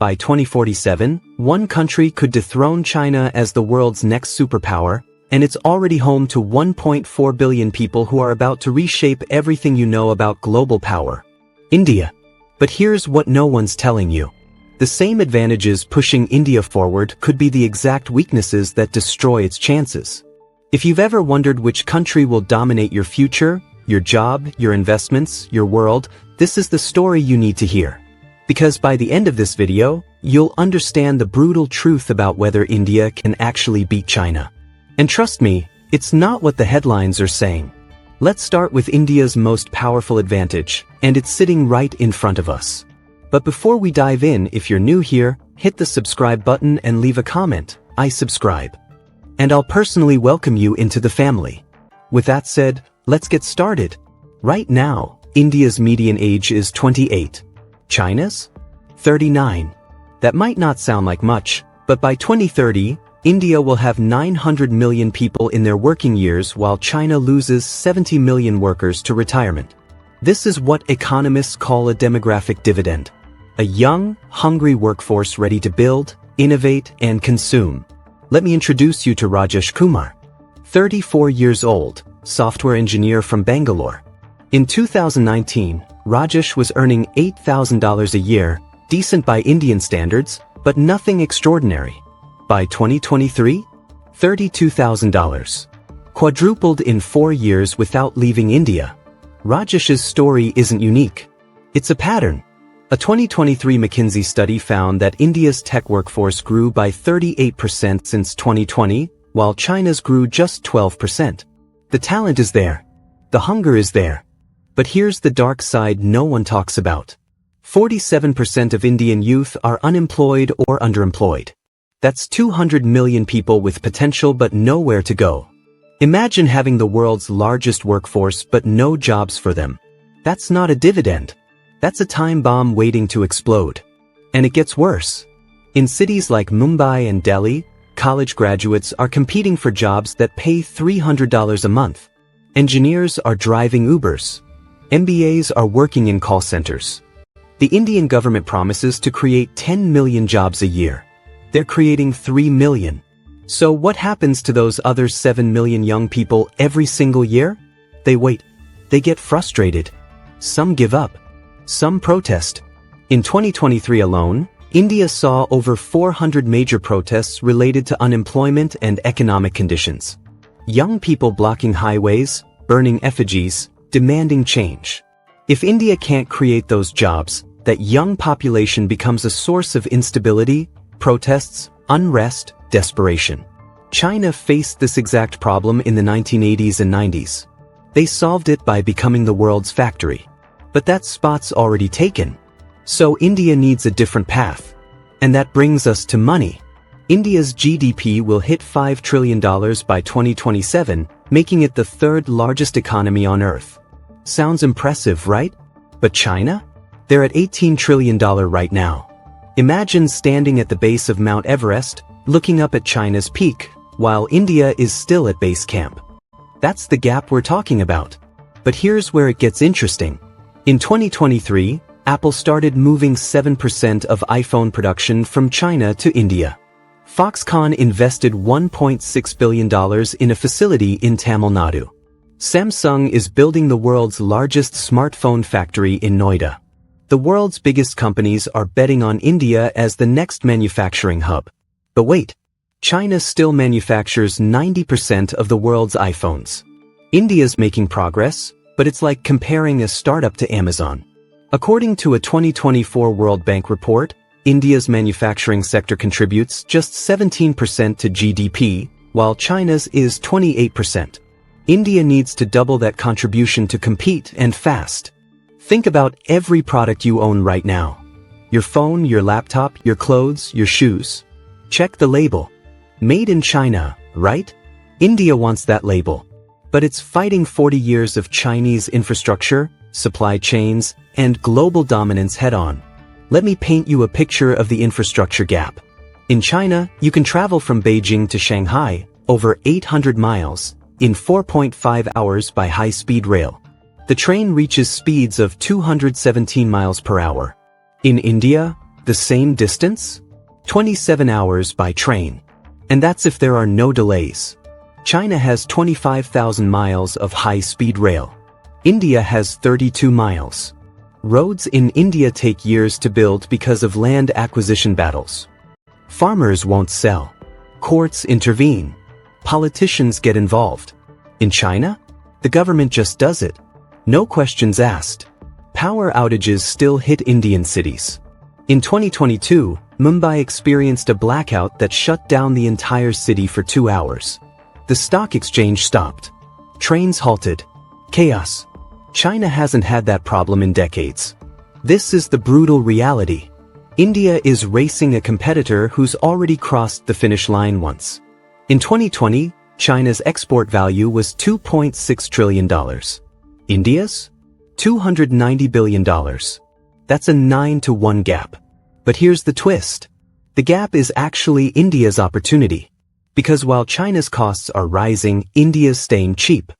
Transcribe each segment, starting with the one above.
By 2047, one country could dethrone China as the world's next superpower, and it's already home to 1.4 billion people who are about to reshape everything you know about global power. India. But here's what no one's telling you. The same advantages pushing India forward could be the exact weaknesses that destroy its chances. If you've ever wondered which country will dominate your future, your job, your investments, your world, this is the story you need to hear. Because by the end of this video, you'll understand the brutal truth about whether India can actually beat China. And trust me, it's not what the headlines are saying. Let's start with India's most powerful advantage, and it's sitting right in front of us. But before we dive in, if you're new here, hit the subscribe button and leave a comment. I subscribe. And I'll personally welcome you into the family. With that said, let's get started. Right now, India's median age is 28. China's? 39. That might not sound like much, but by 2030, India will have 900 million people in their working years while China loses 70 million workers to retirement. This is what economists call a demographic dividend. A young, hungry workforce ready to build, innovate, and consume. Let me introduce you to Rajesh Kumar. 34 years old, software engineer from Bangalore. In 2019, Rajesh was earning $8,000 a year, decent by Indian standards, but nothing extraordinary. By 2023, $32,000. Quadrupled in 4 years without leaving India. Rajesh's story isn't unique. It's a pattern. A 2023 McKinsey study found that India's tech workforce grew by 38% since 2020, while China's grew just 12%. The talent is there. The hunger is there. But here's the dark side no one talks about. 47% of Indian youth are unemployed or underemployed. That's 200 million people with potential but nowhere to go. Imagine having the world's largest workforce but no jobs for them. That's not a dividend. That's a time bomb waiting to explode. And it gets worse. In cities like Mumbai and Delhi, college graduates are competing for jobs that pay $300 a month. Engineers are driving Ubers. MBAs are working in call centers. The Indian government promises to create 10 million jobs a year. They're creating 3 million. So what happens to those other 7 million young people every single year? They wait. They get frustrated. Some give up. Some protest. In 2023 alone, India saw over 400 major protests related to unemployment and economic conditions. Young people blocking highways, burning effigies, demanding change. If India can't create those jobs, that young population becomes a source of instability, protests, unrest, desperation. China faced this exact problem in the 1980s and 90s. They solved it by becoming the world's factory. But that spot's already taken. So India needs a different path. And that brings us to money. India's GDP will hit $5 trillion by 2027, making it the third largest economy on Earth. Sounds impressive, right? But China? They're at $18 trillion right now. Imagine standing at the base of Mount Everest, looking up at China's peak, while India is still at base camp. That's the gap we're talking about. But here's where it gets interesting. In 2023, Apple started moving 7% of iPhone production from China to India. Foxconn invested $1.6 billion in a facility in Tamil Nadu. Samsung is building the world's largest smartphone factory in Noida. The world's biggest companies are betting on India as the next manufacturing hub. But wait, China still manufactures 90% of the world's iPhones. India's making progress, but it's like comparing a startup to Amazon. According to a 2024 World Bank report, India's manufacturing sector contributes just 17% to GDP, while China's is 28%. India needs to double that contribution to compete, and fast. Think about every product you own right now. Your phone, your laptop, your clothes, your shoes. Check the label. Made in China, right? India wants that label. But it's fighting 40 years of Chinese infrastructure, supply chains, and global dominance head-on. Let me paint you a picture of the infrastructure gap. In China, you can travel from Beijing to Shanghai, over 800 miles, in 4.5 hours by high-speed rail. The train reaches speeds of 217 miles per hour. In India, The same distance? 27 hours by train. And that's if there are no delays. China has 25,000 miles of high-speed rail. India has 32 miles. Roads in India take years to build because of land acquisition battles. Farmers won't sell. Courts intervene. Politicians get involved. In China, the government just does it. No questions asked. Power outages still hit Indian cities. In 2022, Mumbai experienced a blackout that shut down the entire city for 2 hours. The stock exchange stopped. Trains halted. Chaos. China hasn't had that problem in decades. This is the brutal reality. India is racing a competitor who's already crossed the finish line once. In 2020, China's export value was $2.6 trillion. India's? $290 billion. That's a 9-to-1 gap. But here's the twist. The gap is actually India's opportunity. Because while China's costs are rising, India's staying cheap.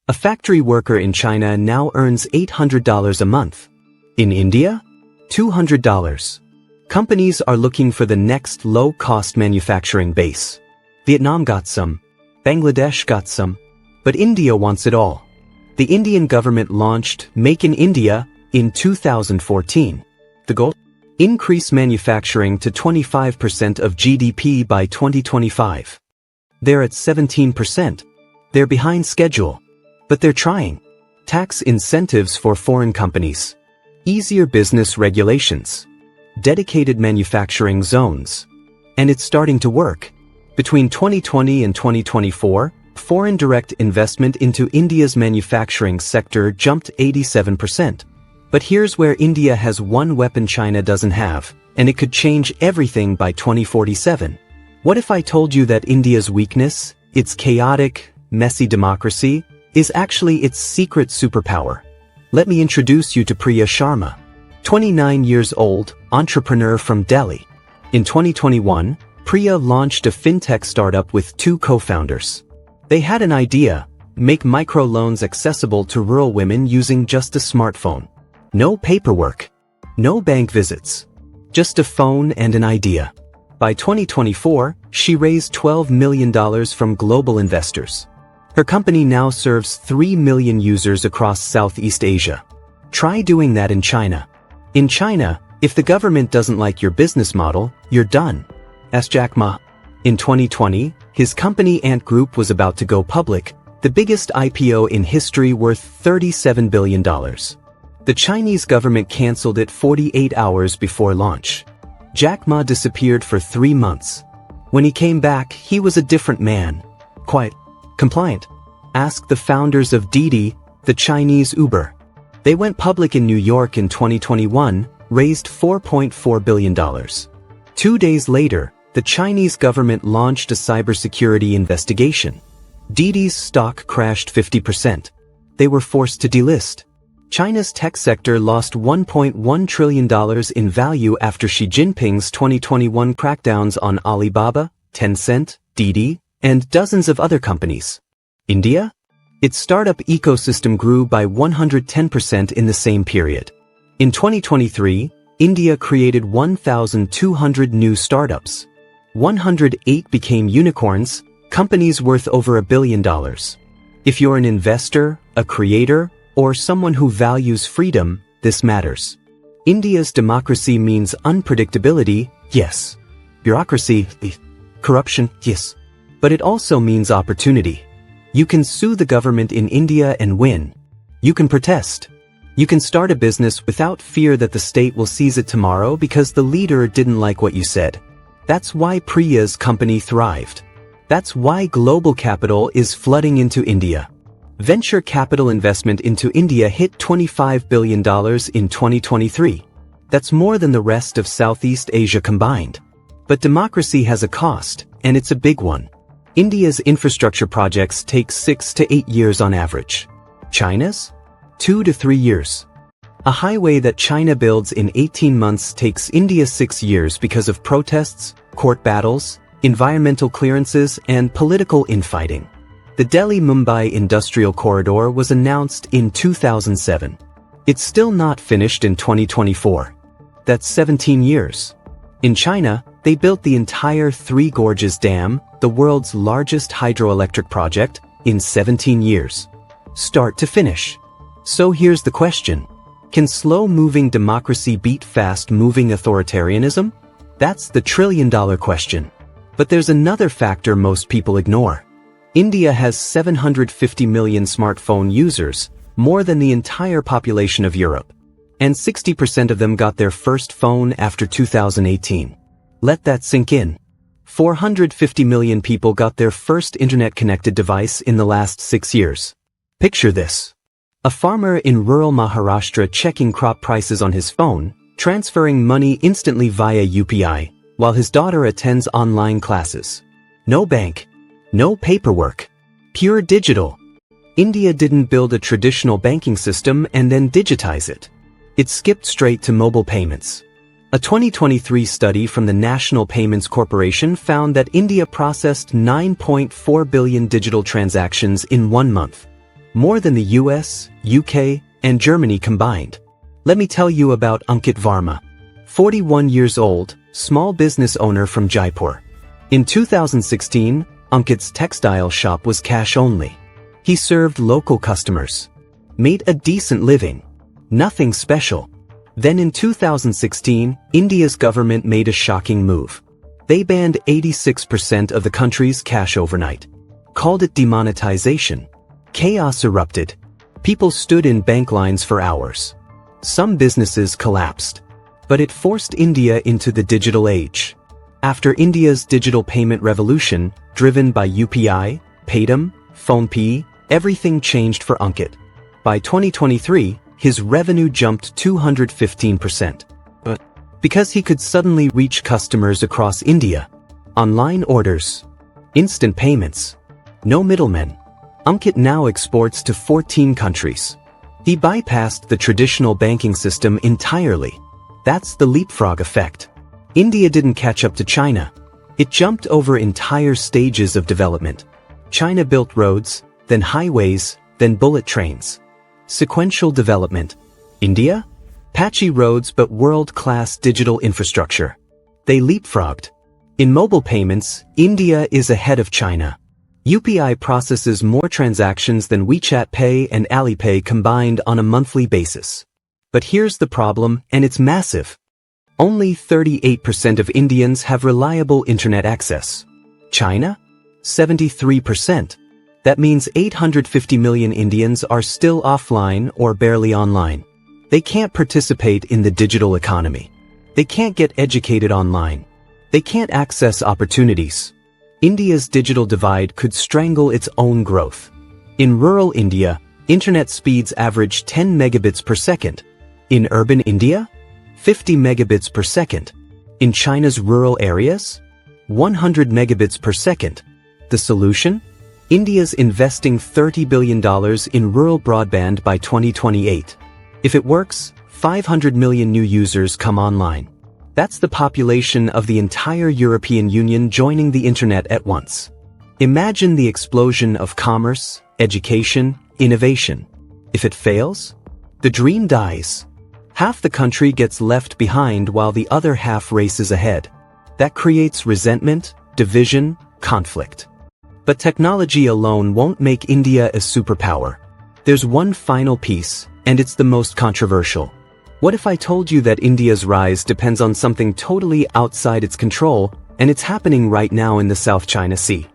A factory worker in China now earns $800 a month. In India? $200. Companies are looking for the next low-cost manufacturing base. Vietnam got some. Bangladesh got some. But India wants it all. The Indian government launched Make in India in 2014. The goal? Increase manufacturing to 25% of GDP by 2025. They're at 17%. They're behind schedule. But they're trying. Tax incentives for foreign companies. Easier business regulations. Dedicated manufacturing zones. And it's starting to work. Between 2020 and 2024, foreign direct investment into India's manufacturing sector jumped 87%. But here's where India has one weapon China doesn't have, and it could change everything by 2047. What if I told you that India's weakness, its chaotic, messy democracy, is actually its secret superpower? Let me introduce you to Priya Sharma. 29 years old, entrepreneur from Delhi. In 2021, Priya launched a fintech startup with 2 co-founders. They had an idea: make microloans accessible to rural women using just a smartphone. No paperwork. No bank visits. Just a phone and an idea. By 2024, she raised $12 million from global investors. Her company now serves 3 million users across Southeast Asia. Try doing that in China. In China, if the government doesn't like your business model, you're done. Ask Jack Ma. In 2020, his company Ant Group was about to go public, the biggest IPO in history worth $37 billion. The Chinese government canceled it 48 hours before launch. Jack Ma disappeared for 3 months. When he came back, he was a different man. Quiet. Compliant. Ask the founders of Didi, the Chinese Uber. They went public in New York in 2021, raised $4.4 billion. 2 days later, the Chinese government launched a cybersecurity investigation. Didi's stock crashed 50%. They were forced to delist. China's tech sector lost $1.1 trillion in value after Xi Jinping's 2021 crackdowns on Alibaba, Tencent, Didi, and dozens of other companies. India? Its startup ecosystem grew by 110% in the same period. In 2023, India created 1,200 new startups. 108 became unicorns, companies worth over $1 billion. If you're an investor, a creator, or someone who values freedom, this matters. India's democracy means unpredictability, yes. Bureaucracy, corruption, yes. But it also means opportunity. You can sue the government in India and win. You can protest. You can start a business without fear that the state will seize it tomorrow because the leader didn't like what you said. That's why Priya's company thrived. That's why global capital is flooding into India. Venture capital investment into India hit $25 billion in 2023. That's more than the rest of Southeast Asia combined. But democracy has a cost, and it's a big one. India's infrastructure projects take 6 to 8 years on average. China's? 2 to 3 years. A highway that China builds in 18 months takes India 6 years because of protests, court battles, environmental clearances, and political infighting. The Delhi-Mumbai Industrial Corridor was announced in 2007. It's still not finished in 2024. That's 17 years. In China, they built the entire Three Gorges Dam, the world's largest hydroelectric project, in 17 years. Start to finish. So here's the question. Can slow-moving democracy beat fast-moving authoritarianism? That's the trillion-dollar question. But there's another factor most people ignore. India has 750 million smartphone users, more than the entire population of Europe. And 60% of them got their first phone after 2018. Let that sink in. 450 million people got their first internet-connected device in the last 6 years. Picture this. A farmer in rural Maharashtra checking crop prices on his phone, transferring money instantly via UPI, while his daughter attends online classes. No bank. No paperwork. Pure digital. India didn't build a traditional banking system and then digitize it. It skipped straight to mobile payments. A 2023 study from the National Payments Corporation found that India processed 9.4 billion digital transactions in 1 month. More than the US, UK, and Germany combined. Let me tell you about Ankit Varma. 41 years old, small business owner from Jaipur. In 2016, Ankit's textile shop was cash only. He served local customers. Made a decent living. Nothing special. Then in 2016, India's government made a shocking move. They banned 86% of the country's cash overnight. Called it demonetization. Chaos erupted. People stood in bank lines for hours. Some businesses collapsed. But it forced India into the digital age. After India's digital payment revolution, driven by UPI, Paytm, PhonePe, everything changed for Ankit. By 2023, his revenue jumped 215%. But because he could suddenly reach customers across India. Online orders. Instant payments. No middlemen. Ankit now exports to 14 countries. He bypassed the traditional banking system entirely. That's the leapfrog effect. India didn't catch up to China. It jumped over entire stages of development. China built roads, then highways, then bullet trains. Sequential development. India? Patchy roads but world-class digital infrastructure. They leapfrogged. In mobile payments, India is ahead of China. UPI processes more transactions than WeChat Pay and Alipay combined on a monthly basis. But here's the problem, and it's massive. Only 38% of Indians have reliable internet access. China? 73%. That means 850 million Indians are still offline or barely online. They can't participate in the digital economy. They can't get educated online. They can't access opportunities. India's digital divide could strangle its own growth. In rural India, internet speeds average 10 megabits per second. In urban India, 50 megabits per second. In China's rural areas, 100 megabits per second. The solution? India's investing $30 billion in rural broadband by 2028. If it works, 500 million new users come online. That's the population of the entire European Union joining the internet at once. Imagine the explosion of commerce, education, innovation. If it fails, the dream dies. Half the country gets left behind while the other half races ahead. That creates resentment, division, conflict. But technology alone won't make India a superpower. There's one final piece, and it's the most controversial. What if I told you that India's rise depends on something totally outside its control, and it's happening right now in the South China Sea?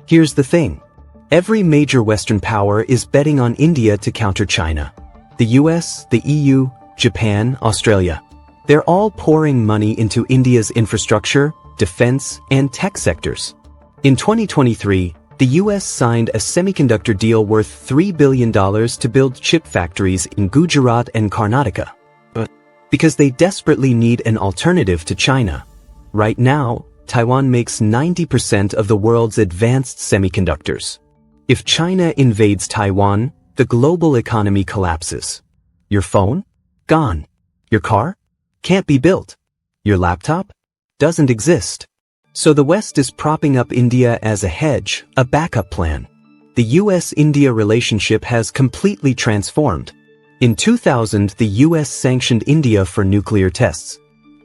Here's the thing. Every major Western power is betting on India to counter China. The US, the EU, Japan, Australia. They're all pouring money into India's infrastructure, defense, and tech sectors. In 2023, the US signed a semiconductor deal worth $3 billion to build chip factories in Gujarat and Karnataka. But because they desperately need an alternative to China. Right now, Taiwan makes 90% of the world's advanced semiconductors. If China invades Taiwan, the global economy collapses. Your phone? Gone. Your car? Can't be built. Your laptop? Doesn't exist. So the West is propping up India as a hedge, a backup plan. The US-India relationship has completely transformed. In 2000, the US sanctioned India for nuclear tests.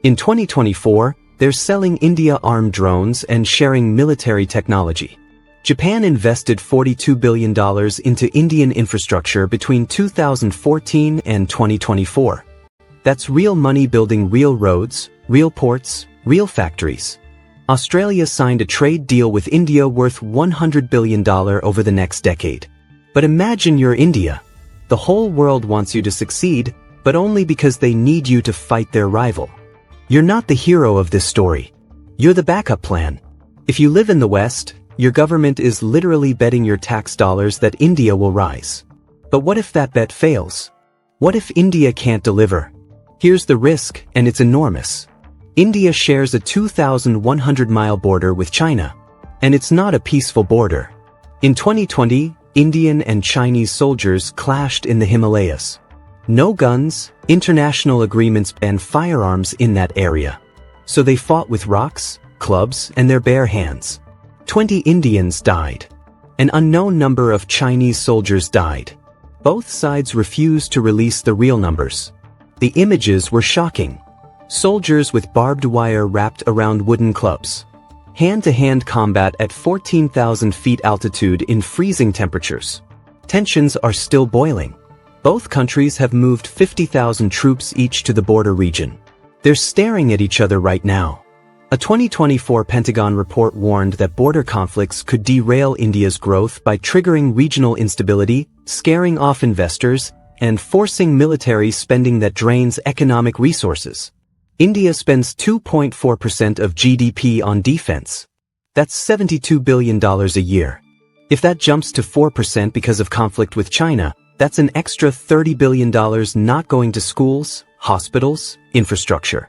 In 2024, they're selling India armed drones and sharing military technology. Japan invested $42 billion into Indian infrastructure between 2014 and 2024. That's real money building real roads, real ports, real factories. Australia signed a trade deal with India worth $100 billion over the next decade. But imagine you're India. The whole world wants you to succeed, but only because they need you to fight their rival. You're not the hero of this story. You're the backup plan. If you live in the West, your government is literally betting your tax dollars that India will rise. But what if that bet fails? What if India can't deliver? Here's the risk, and it's enormous. India shares a 2,100-mile border with China. And it's not a peaceful border. In 2020, Indian and Chinese soldiers clashed in the Himalayas. No guns, international agreements ban firearms in that area. So they fought with rocks, clubs, and their bare hands. 20 Indians died. An unknown number of Chinese soldiers died. Both sides refused to release the real numbers. The images were shocking. Soldiers with barbed wire wrapped around wooden clubs. Hand-to-hand combat at 14,000 feet altitude in freezing temperatures. Tensions are still boiling. Both countries have moved 50,000 troops each to the border region. They're staring at each other right now. A 2024 Pentagon report warned that border conflicts could derail India's growth by triggering regional instability, scaring off investors, and forcing military spending that drains economic resources. India spends 2.4% of GDP on defense. That's $72 billion a year. If that jumps to 4% because of conflict with China, that's an extra $30 billion not going to schools, hospitals, infrastructure.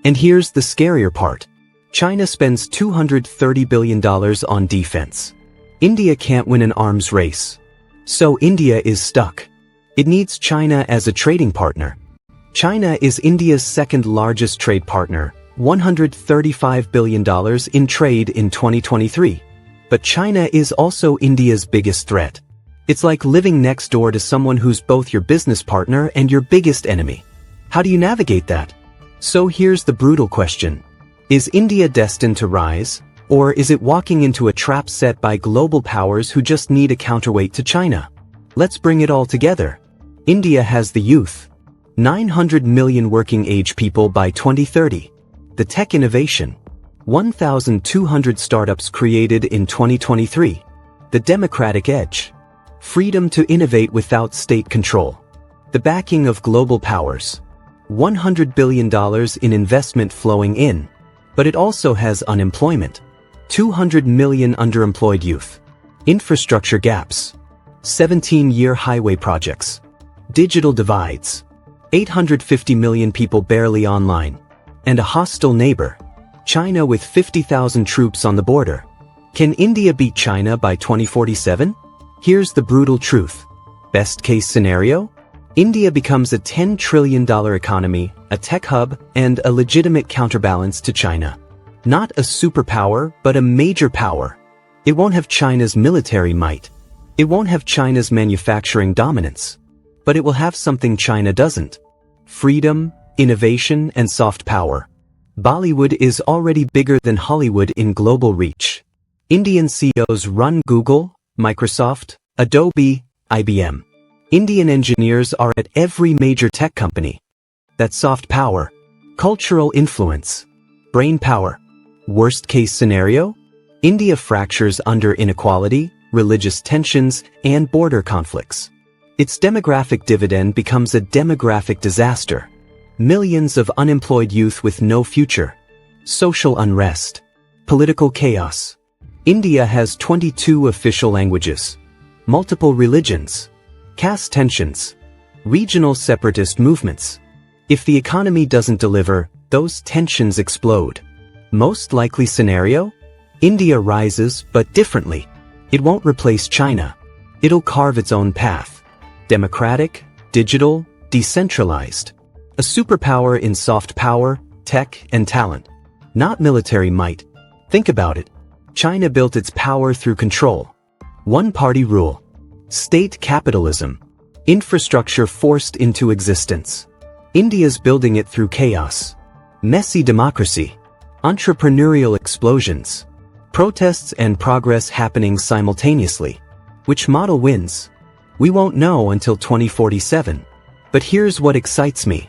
And here's the scarier part. China spends $230 billion on defense. India can't win an arms race. So India is stuck. It needs China as a trading partner. China is India's second largest trade partner, $135 billion in trade in 2023. But China is also India's biggest threat. It's like living next door to someone who's both your business partner and your biggest enemy. How do you navigate that? So here's the brutal question. Is India destined to rise, or is it walking into a trap set by global powers who just need a counterweight to China? Let's bring it all together. India has the youth. 900 million working-age people by 2030. The tech innovation. 1,200 startups created in 2023. The democratic edge. Freedom to innovate without state control. The backing of global powers. $100 billion in investment flowing in. But it also has unemployment. 200 million underemployed youth. Infrastructure gaps. 17-year highway projects. Digital divides. 850 million people barely online. And a hostile neighbor. China with 50,000 troops on the border. Can India beat China by 2047? Here's the brutal truth. Best case scenario? India becomes a $10 trillion economy, a tech hub, and a legitimate counterbalance to China. Not a superpower, but a major power. It won't have China's military might. It won't have China's manufacturing dominance. But it will have something China doesn't. Freedom, innovation, and soft power. Bollywood is already bigger than Hollywood in global reach. Indian CEOs run Google, Microsoft, Adobe, IBM. Indian engineers are at every major tech company. That's soft power. Cultural influence. Brain power. Worst case scenario? India fractures under inequality, religious tensions, and border conflicts. Its demographic dividend becomes a demographic disaster. Millions of unemployed youth with no future. Social unrest. Political chaos. India has 22 official languages. Multiple religions. Caste tensions. Regional separatist movements. If the economy doesn't deliver, those tensions explode. Most likely scenario? India rises, but differently. It won't replace China. It'll carve its own path. Democratic, digital, decentralized. A superpower in soft power, tech, and talent. Not military might. Think about it. China built its power through control. One-party rule. State capitalism. Infrastructure forced into existence. India's building it through chaos. Messy democracy. Entrepreneurial explosions. Protests and progress happening simultaneously. Which model wins? We won't know until 2047. But here's what excites me.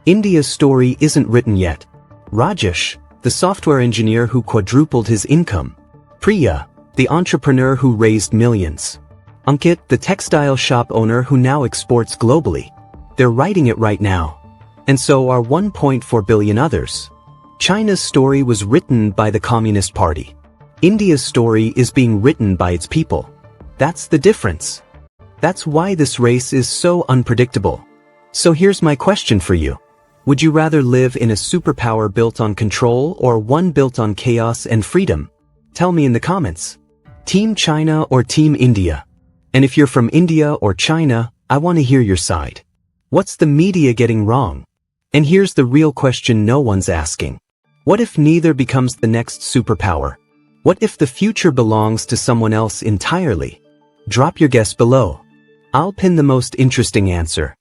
India's story isn't written yet. Rajesh, the software engineer who quadrupled his income. Priya, the entrepreneur who raised millions. Ankit, the textile shop owner who now exports globally. They're writing it right now. And so are 1.4 billion others. China's story was written by the Communist Party. India's story is being written by its people. That's the difference. That's why this race is so unpredictable. So here's my question for you. Would you rather live in a superpower built on control or one built on chaos and freedom? Tell me in the comments. Team China or Team India? And if you're from India or China, I want to hear your side. What's the media getting wrong? And here's the real question no one's asking. What if neither becomes the next superpower? What if the future belongs to someone else entirely? Drop your guess below. I'll pin the most interesting answer.